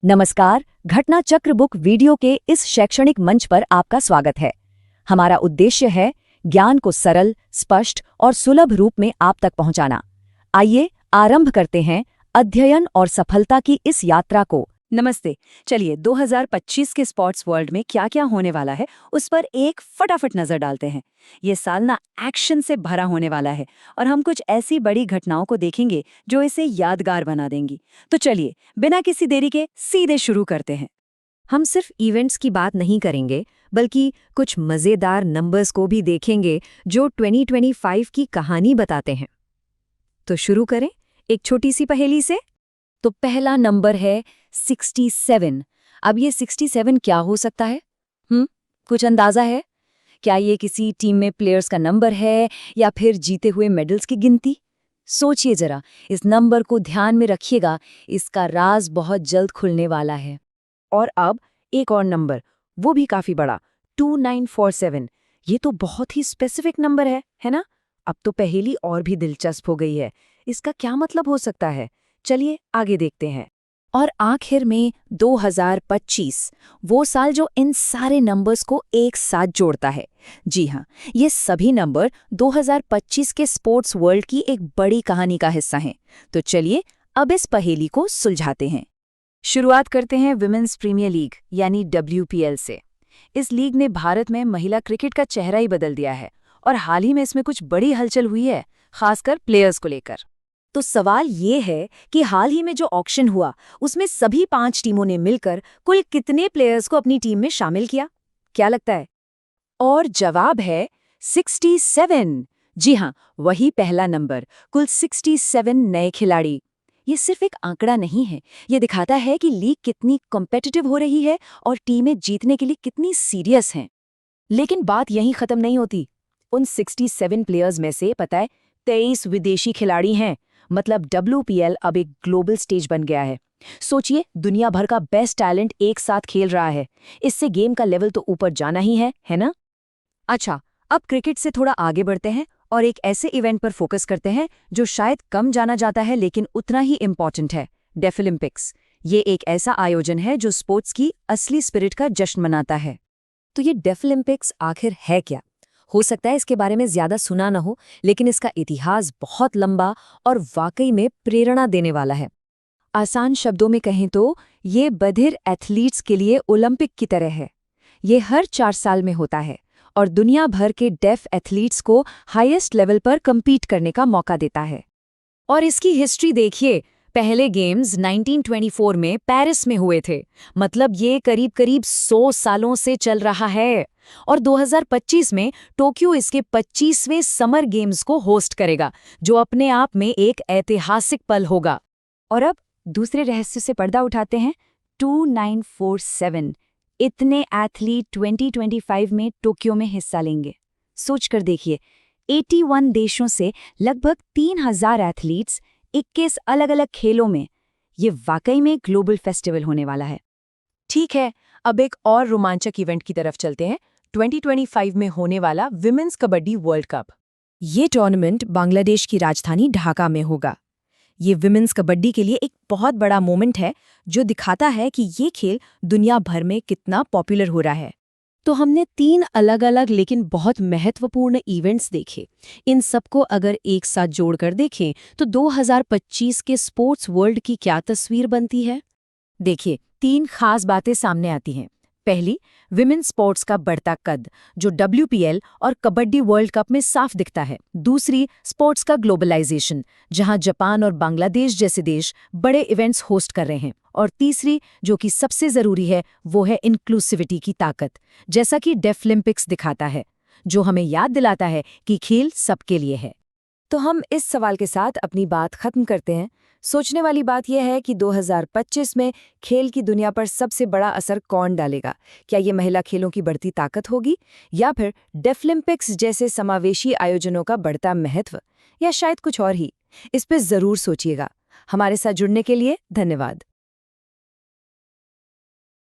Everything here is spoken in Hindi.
नमस्कार, घटना चक्र बुक वीडियो के इस शैक्षणिक मंच पर आपका स्वागत है। हमारा उद्देश्य है ज्ञान को सरल, स्पष्ट और सुलभ रूप में आप तक पहुंचाना। आइए आरंभ करते हैं अध्ययन और सफलता की इस यात्रा को। नमस्ते। चलिए 2025 के स्पोर्ट्स वर्ल्ड में क्या क्या होने वाला है उस पर एक फटाफट नजर डालते हैं। ये साल ना एक्शन से भरा होने वाला है और हम कुछ ऐसी बड़ी घटनाओं को देखेंगे जो इसे यादगार बना देंगी। तो चलिए बिना किसी देरी के सीधे शुरू करते हैं। हम सिर्फ इवेंट्स की बात नहीं करेंगे, बल्कि कुछ मज़ेदार नंबर्स को भी देखेंगे जो 2025 की कहानी बताते हैं। तो शुरू करें एक छोटी सी पहेली से। तो पहला नंबर है 67। अब ये 67 क्या हो सकता है? कुछ अंदाजा है? क्या ये किसी टीम में प्लेयर्स का नंबर है या फिर जीते हुए मेडल्स की गिनती? सोचिए जरा, इस नंबर को ध्यान में रखिएगा, इसका राज बहुत जल्द खुलने वाला है। और अब एक और नंबर, वो भी काफी बड़ा, 2947। ये तो बहुत ही स्पेसिफिक नंबर है ना? अब तो पहेली और भी दिलचस्प हो गई है। इसका क्या मतलब हो सकता है? चलिए आगे देखते हैं। और आखिर में 2025, वो साल जो इन सारे नंबर्स को एक साथ जोड़ता है। जी हाँ, ये सभी नंबर 2025 के स्पोर्ट्स वर्ल्ड की एक बड़ी कहानी का हिस्सा हैं। तो चलिए अब इस पहेली को सुलझाते हैं। शुरुआत करते हैं विमेंस प्रीमियर लीग यानी WPL से। इस लीग ने भारत में महिला क्रिकेट का चेहरा ही बदल दिया है और हाल ही में इसमें कुछ बड़ी हलचल हुई है, खासकर प्लेयर्स को लेकर। तो सवाल ये है कि हाल ही में जो ऑक्शन हुआ उसमें सभी 5 टीमों ने मिलकर कुल कितने प्लेयर्स को अपनी टीम में शामिल किया? क्या लगता है? और जवाब है 67। जी हाँ, वही पहला नंबर, कुल 67 नए खिलाड़ी। ये सिर्फ एक आंकड़ा नहीं है, ये दिखाता है कि लीग कितनी कॉम्पिटिटिव हो रही है और टीमें जीतने के लिए कितनी सीरियस हैं। लेकिन बात यहीं खत्म नहीं होती। उन 67 प्लेयर्स में से पता है 23 विदेशी खिलाड़ी हैं। मतलब WPL अब एक ग्लोबल स्टेज बन गया है। सोचिए, दुनिया भर का बेस्ट टैलेंट एक साथ खेल रहा है। इससे गेम का लेवल तो ऊपर जाना ही है ना? अच्छा, अब क्रिकेट से थोड़ा आगे बढ़ते हैं और एक ऐसे इवेंट पर फोकस करते हैं जो शायद कम जाना जाता है लेकिन उतना ही इम्पोर्टेंट है, डेफलिम्पिक्स। ये एक ऐसा आयोजन है जो स्पोर्ट्स की असली स्पिरिट का जश्न मनाता है। तो ये डेफलिम्पिक्स आखिर है क्या? हो सकता है इसके बारे में ज्यादा सुना न हो, लेकिन इसका इतिहास बहुत लंबा और वाकई में प्रेरणा देने वाला है। आसान शब्दों में कहें तो ये बधिर एथलीट्स के लिए ओलंपिक की तरह है। ये हर 4 साल में होता है और दुनिया भर के डेफ एथलीट्स को हाईएस्ट लेवल पर कम्पीट करने का मौका देता है। और इसकी हिस्ट्री देखिए, पहले गेम्स 1924 में पेरिस में हुए थे। मतलब ये करीब करीब 100 सालों से चल रहा है। और 2025 में टोक्यो इसके 25वें समर गेम्स को होस्ट करेगा, जो अपने आप में एक ऐतिहासिक पल होगा। और अब दूसरे रहस्य से पर्दा उठाते हैं। 2947 इतने एथलीट 2025 में टोक्यो में हिस्सा लेंगे। सोचकर देखिए, 81 देशों से लगभग 3000 एथलीट्स 21 अलग अलग खेलों में। ये वाकई में ग्लोबल फेस्टिवल होने वाला है। ठीक है, अब एक और रोमांचक इवेंट की तरफ चलते हैं। 2025 में होने वाला विमेंस कबड्डी वर्ल्ड कप। ये टूर्नामेंट बांग्लादेश की राजधानी ढाका में होगा। ये विमेंस कबड्डी के लिए एक बहुत बड़ा मोमेंट है जो दिखाता है कि ये खेल दुनिया भर में कितना पॉपुलर हो रहा है। तो हमने 3 अलग अलग लेकिन बहुत महत्वपूर्ण इवेंट्स देखे। इन सबको अगर एक साथ जोड़कर देखें तो 2025 के स्पोर्ट्स वर्ल्ड की क्या तस्वीर बनती है? देखिए, 3 खास बातें सामने आती हैं। पहली, विमेन्स स्पोर्ट्स का बढ़ता कद, जो WPL और कबड्डी वर्ल्ड कप में साफ दिखता है। दूसरी, स्पोर्ट्स का ग्लोबलाइजेशन, जहां जापान और बांग्लादेश जैसे देश बड़े इवेंट्स होस्ट कर रहे हैं। और तीसरी, जो कि सबसे जरूरी है, वो है इंक्लूसिविटी की ताकत, जैसा कि डेफलिम्पिक्स दिखाता है, जो हमें याद दिलाता है कि खेल सबके लिए है। तो हम इस सवाल के साथ अपनी बात खत्म करते हैं। सोचने वाली बात यह है कि 2025 में खेल की दुनिया पर सबसे बड़ा असर कौन डालेगा? क्या ये महिला खेलों की बढ़ती ताकत होगी, या फिर डेफलिम्पिक्स जैसे समावेशी आयोजनों का बढ़ता महत्व, या शायद कुछ और ही? इस पर जरूर सोचिएगा। हमारे साथ जुड़ने के लिए धन्यवाद।